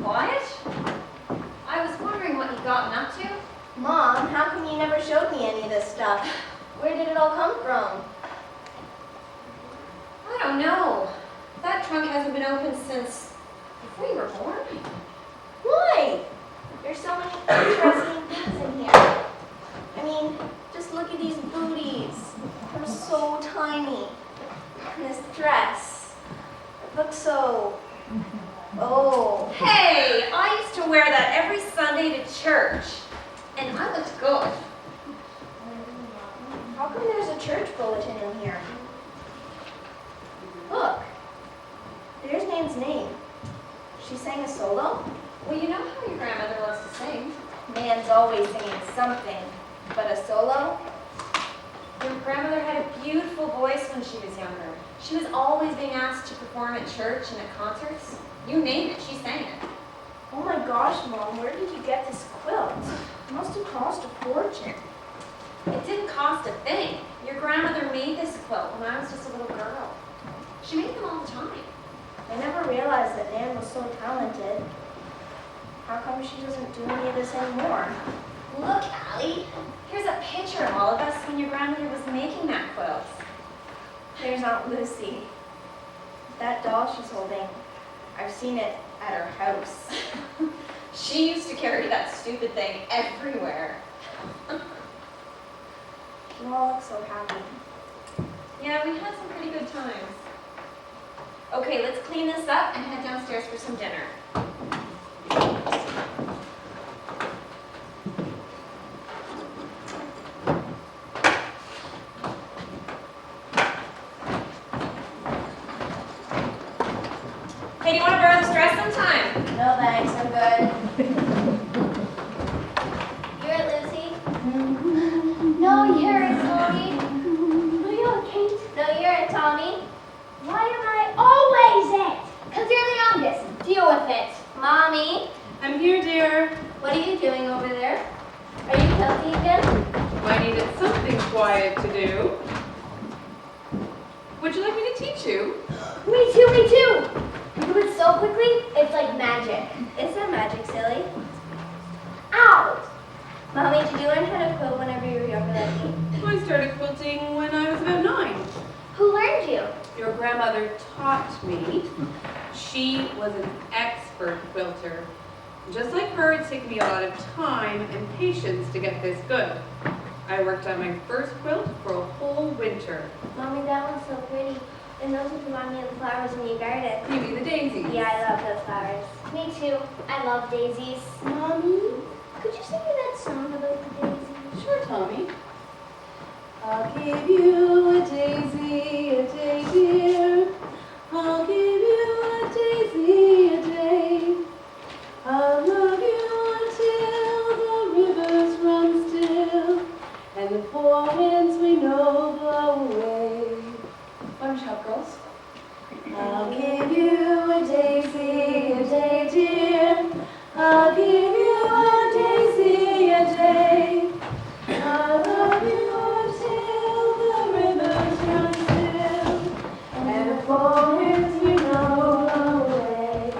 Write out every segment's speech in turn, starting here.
quiet? I was wondering what you'd gotten up to. Mom, how come you never showed me any of this stuff? Where did it all come from? I don't know. That trunk hasn't been opened since before you were born. Why? There's so many interesting things in here. I mean, just look at these booties. They're so tiny. And this dress. It looks so... Oh. Hey, I used to wear that every Sunday to church. And I looked good. How come there's a church bulletin in here? Look. There's Nan's name. She sang a solo? Well, you know how your grandmother loves to sing. Nan's always singing something. But a solo? Your grandmother had a beautiful voice when she was younger. She was always being asked to perform at church and at concerts. You name it, she sang it. Oh my gosh, Mom, where did you get this quilt? It must have cost a fortune. It didn't cost a thing. Your grandmother made this quilt when I was just a little girl. She made them all the time. I never realized that Nan was so talented. How come she doesn't do any of this anymore? Look, Allie. Here's a picture of all of us when your grandmother was making that quilt. There's Aunt Lucy. That doll she's holding, I've seen it at her house. She used to carry that stupid thing everywhere. You all look so happy. Yeah, we had some pretty good times. Okay, let's clean this up and head downstairs for some dinner. Hey, do you want to borrow this dress sometime? No thanks, I'm good. You're it, Lucy? No, you're it, Tommy. No, you're Kate. No, you're it, Tommy. Why am I always it? Because you're the youngest. Deal with it. Mommy, I'm here, dear. what are you doing over there? Are you filthy again? I needed something quiet to do. Would you like me to teach you? Me too, me too. We do it so quickly, it's like magic. It's not magic, silly. Ow! Mommy, did you learn how to quilt whenever you were younger than me? I started quilting when I was about 9. Who learned you? Your grandmother taught me. She was an expert quilter. Just like her, it took me a lot of time and patience to get this good. I worked on my first quilt for a whole winter. Mommy, that one's so pretty. And those remind me of the flowers in your garden. You mean the daisies? Yeah, I love those flowers. Me too. I love daisies. Mommy, could you sing me that song about the daisies? Sure, Tommy. I'll give you a day dear. I'll give you a daisy a day. I'll love you until the rivers run still and the four winds we know blow away. One shot, girls. I'll give you a day dear. I'll give you a daisy a day. I'll love you until the rivers run still and the four winds we know blow away.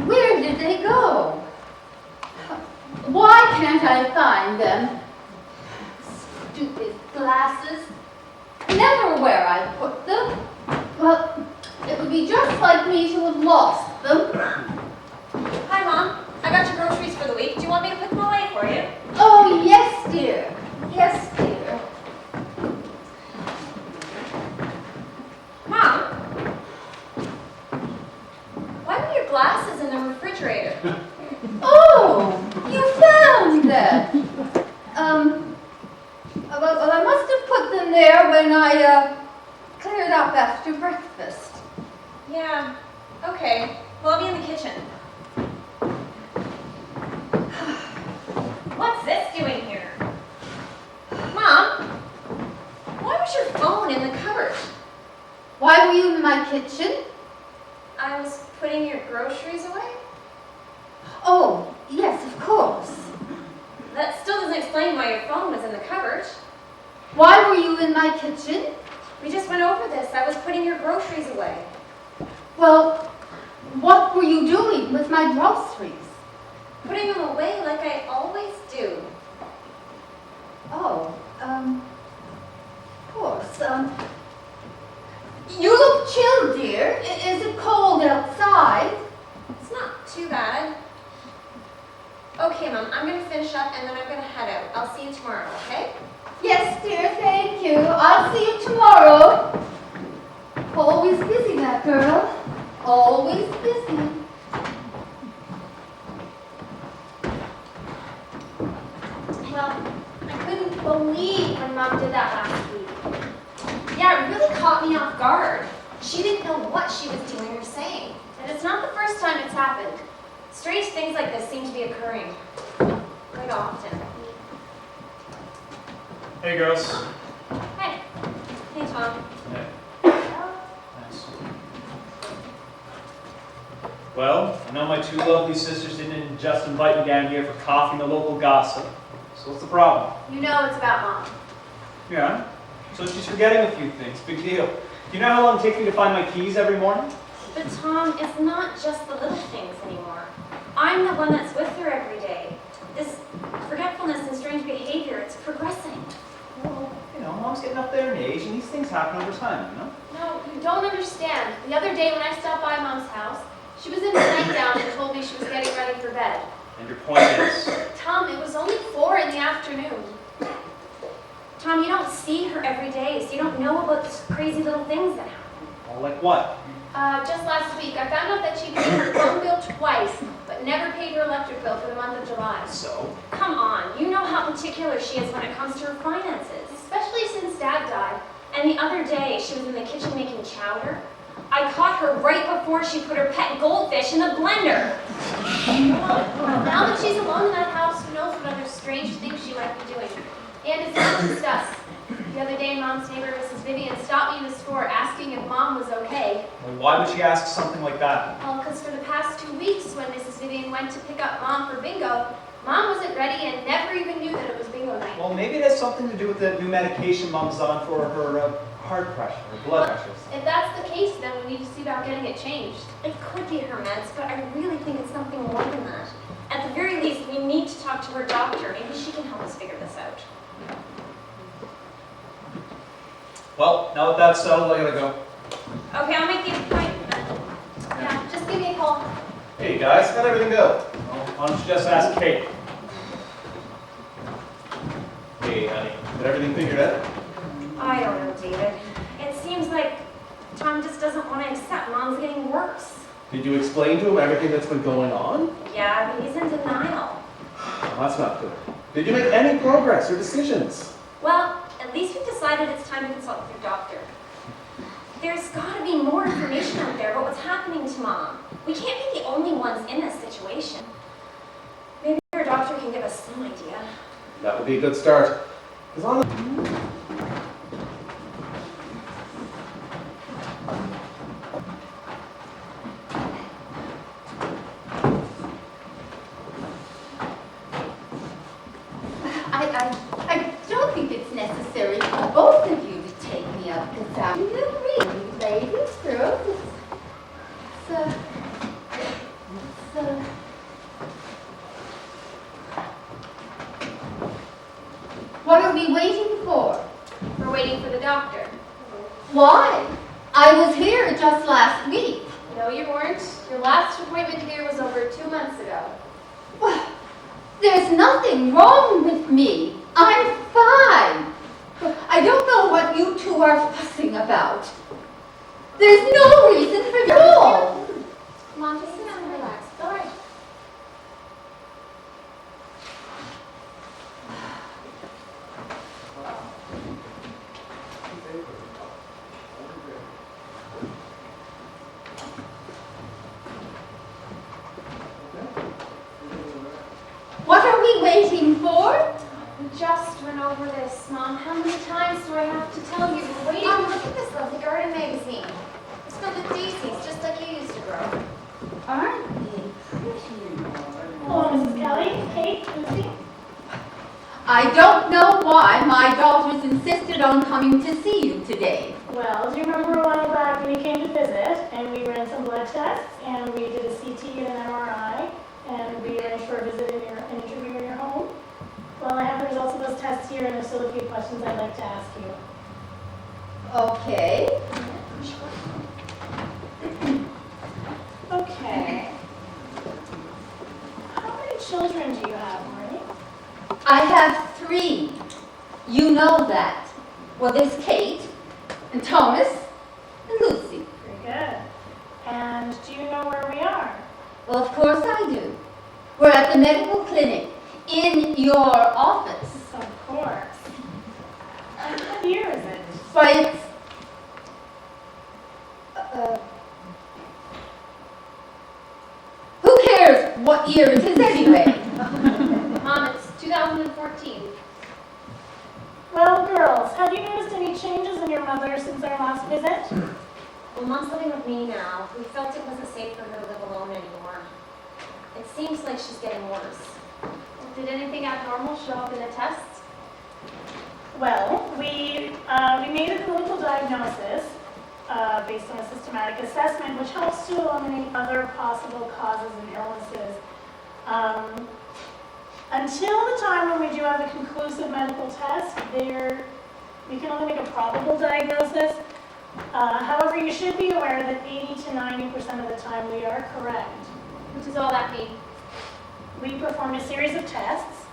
Where did they go? Why can't I find them? Stupid glasses. Never where I put them. Well, it would be just like me to have lost them. Hi, Mom. I got your groceries for the week. Do you want me to put them away for you? Oh, yes, dear. Yes, dear. Mom? Why were your glasses in the refrigerator? Oh, you found them. Well, I must have put them there when I cleared up after breakfast. Yeah. Okay. Well, I'll be in the kitchen. What's this doing here? Mom? Why was your phone in the cupboard? Why were you in my kitchen? I was putting your groceries away? Oh, yes, of course. That still doesn't explain why your phone was in the cupboard. Why were you in my kitchen? We just went over before this? I was putting your groceries away. Well, what were you doing with my groceries? Putting them away like I always do. Oh, of course. You look chilled, dear. Is it cold outside? It's not too bad. Okay, Mom, I'm going to finish up and then I'm going to head out. I'll see you tomorrow, okay? Yes, dear, thank you. I'll see you tomorrow. Always busy, that girl. Always busy. Well, I couldn't believe when Mom did that last week. Yeah, it really caught me off guard. She didn't know what she was doing or saying. And it's not the first time it's happened. Strange things like this seem to be occurring quite often. Hey, girls. Hey. Hey, Tom. Hey. Nice. Well, I know my two lovely sisters didn't just invite me down here for coffee and the local gossip. So what's the problem? You know it's about Mom. Yeah. So she's forgetting a few things. Big deal. Do you know how long it takes me to find my keys every morning? But Tom, it's not just the little things anymore. I'm the one that's with her every day. This forgetfulness and strange behavior, it's progressing. Well, you know, Mom's getting up there in age, and these things happen over time, you know? No, you don't understand. The other day when I stopped by Mom's house, she was in her nightgown and told me she was getting ready for bed. And your point is? Tom, it was only 4 in the afternoon. Tom, you don't see her every day, so you don't know about the crazy little things that happen. Well, like what? Just last week, I found out that she paid her phone bill twice, but never paid her electric bill for the month of July. So? Come on, you know how particular she is when it comes to her finances. Especially since Dad died. And the other day, she was in the kitchen making chowder. I caught her right before she put her pet goldfish in the blender. Now that she's alone in that house, who knows what other strange things she might be doing. And it's not just us. The other day, Mom's neighbor, Mrs. Vivian, stopped me in the store asking if Mom was okay. Well, why would she ask something like that? Well, because for the past 2 weeks, when Mrs. Vivian went to pick up Mom for bingo, Mom wasn't ready and never even knew that it was bingo night. Well, maybe it has something to do with the new medication Mom's on for her heart pressure, her blood pressure. If that's the case, then we need to see about getting it changed. It could be her meds, but I really think it's something more than that. At the very least, we need to talk to her doctor. Maybe she can help us figure this out. Well, now that that's settled, I gotta go. Okay, I'll make the appointment. Yeah, just give me a call. Hey guys, how'd everything go? Well, why don't you just ask Kate? Hey, honey, got everything figured out? I don't know, David. It seems like Tom just doesn't want to accept Mom's getting worse. Did you explain to him everything that's been going on? Yeah, but he's in denial. Well, that's not good. Did you make any progress or decisions? Well, at least we've decided it's time to consult with your doctor. There's got to be more information out there about what's happening to Mom. We can't be the only ones in this situation. Maybe your doctor can give us some idea. That would be a good start. 'Cause on I don't think it's necessary for both of you to take me up this hour. You really, ladies, girls. What are we waiting for? We're waiting for the doctor. Why? I was here just last week. No, you weren't. Your last appointment here was over 2 months ago. Well, there's nothing wrong with me. I'm fine. I don't know what you two are fussing about. There's no reason for it at all. Mom, just sit down and relax. All right. What are we waiting for? We just went over this, Mom. How many times do I have to tell you? We're waiting. Mom, look at this lovely garden magazine. It's filled with daisies, just like you used to grow. Aren't they pretty? Hello, Mrs. Kelly, Kate, Lucy. I don't know why my daughters insisted insisted on coming to see you today. Well, do you remember a while back when you came to visit and we ran some blood tests and we did a CT and an MRI and we arranged for a visit in an interview in your home? Well, I have the results of those tests here and there's still a few questions I'd like to ask you. Okay. Okay. How many children do you have, Marie? I have 3. You know that. Well, there's Kate, and Thomas, and Lucy. Very good. And do you know where we are? Well, of course I do. We're at the medical clinic, in your office. Of course. And what year is it? Why, it's... who cares what year it is anyway? Mom, it's 2014. Well, girls, have you noticed any changes in your mother since our last visit? Well, Mom's living with me now. We felt it wasn't safe for her to live alone anymore. It seems like she's getting worse. Did anything abnormal show up in the tests? Well, we made a clinical diagnosis based on a systematic assessment, which helps to eliminate other possible causes and illnesses. Until the time when we do have a conclusive medical test, we can only make a probable diagnosis. However, you should be aware that 80 to 90% of the time we are correct. What does all that mean? We performed a series of tests,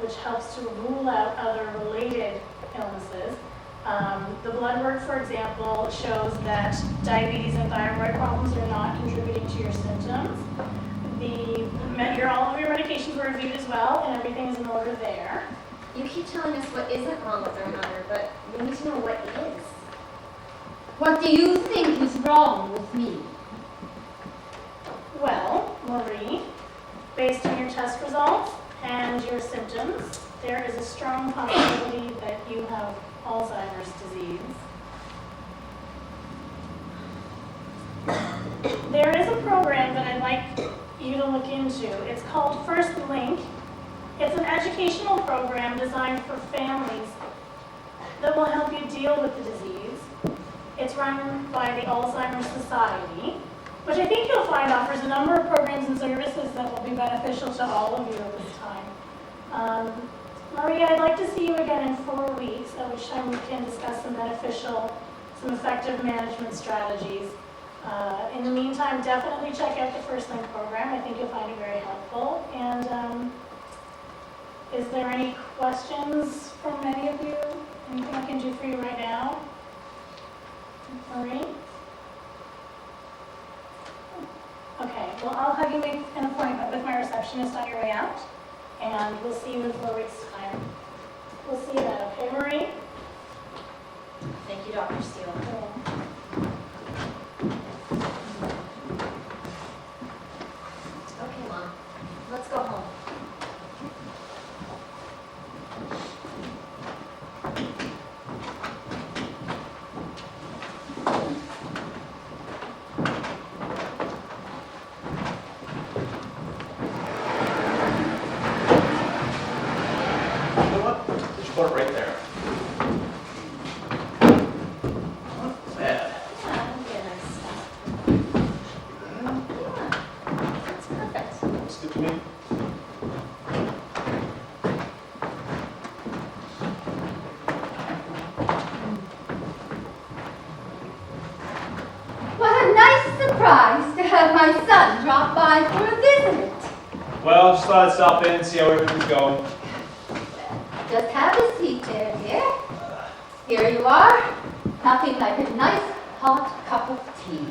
which helps to rule out other related illnesses. The blood work, for example, shows that diabetes and thyroid problems are not contributing to your symptoms. All of your medications were reviewed as well, and everything is in order there. You keep telling us what isn't wrong with our mother, but we need to know what is. What do you think is wrong with me? Well, Marie, based on your test results and your symptoms, there is a strong possibility that you have Alzheimer's disease. There is a program that I'd like you to look into. It's called First Link. It's an educational program designed for families that will help you deal with the disease. It's run by the Alzheimer Society, which I think you'll find offers a number of programs and services that will be beneficial to all of you at this time. Maria, I'd like to see you again in 4 weeks, at which time we can discuss some effective management strategies. In the meantime, definitely check out the First Link program. I think you'll find it very helpful. And is there any questions from any of you? Anything I can do for you right now? Marie? Okay, well, I'll have you make an appointment with my receptionist on your way out, and we'll see you in 4 weeks' time. We'll see you then, okay, Marie? Thank you, Dr. Steele. Okay, Mom. Let's go home. You know what? You should put it right there. Not bad. Yeah, that'll be a nice stuff. Yeah, that's perfect. Looks good to me. What a nice surprise to have my son drop by for a visit. Well, just thought I'd stop in and see how everything's going. Just have a seat there, dear. Here you are. Nothing like a nice hot cup of tea.